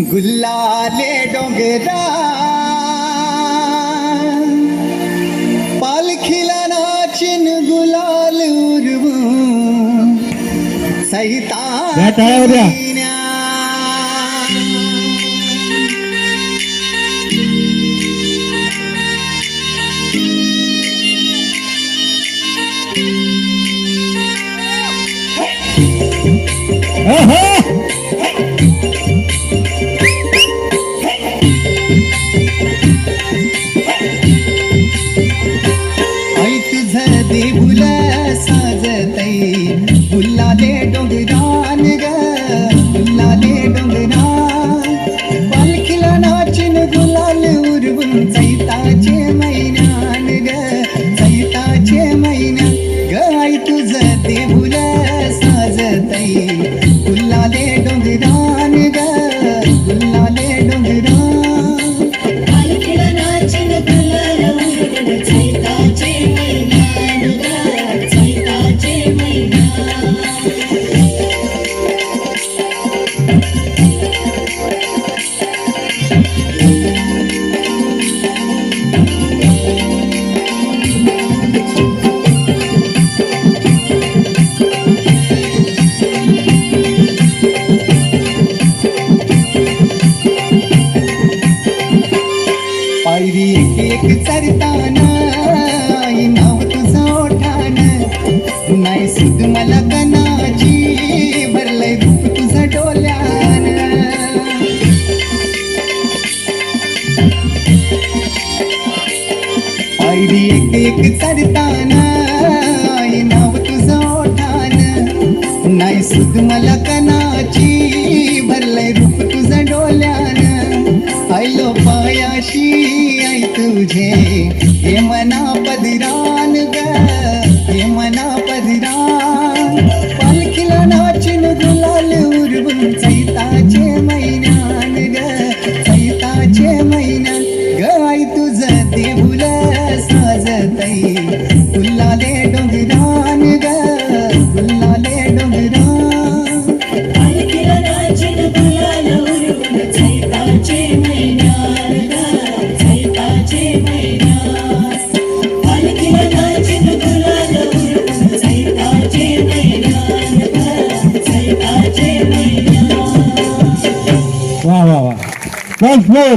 गुल्लाले डोंगरा पालखीला नाचिन गुलाल उडवून सैतान देऊला साजतई गुल्लाले डोंगरान ग गुल्लाले डोंगरान पालखीला नाचिन गुलाल उडवून चैताचे मैनान ग चैताचे मैना ग आई तुझं देऊला साजतई गुल्लाले डोंगरान ग गुल्लाले डोंगरान पालखीला नाचिन गुलाल उडवून चैताचे पायरी एक एक चरताना नाव तुझं ओठान नाही सुद मला कनाची भरलंय रूप तुझं डोल्यान पायरी एक एक चरताना नाव तुझं ओठान नाही सुद मला कनाची भरलंय रूप तुझं डोल्यान आयलो पायाशी आई तुझे हे मना पदरान ग हे मना पदरान पालखीला नाचिन गुलाल उडवून चैताचे मैनान ग चैताचे मैनान ग आई तुझं देऊला साजतई गुल्लाले डोंगरान ग गुल्लाले डोंगरान पालखीला नाचिन गुलाल उडवून चैताचे वाह वाह वाह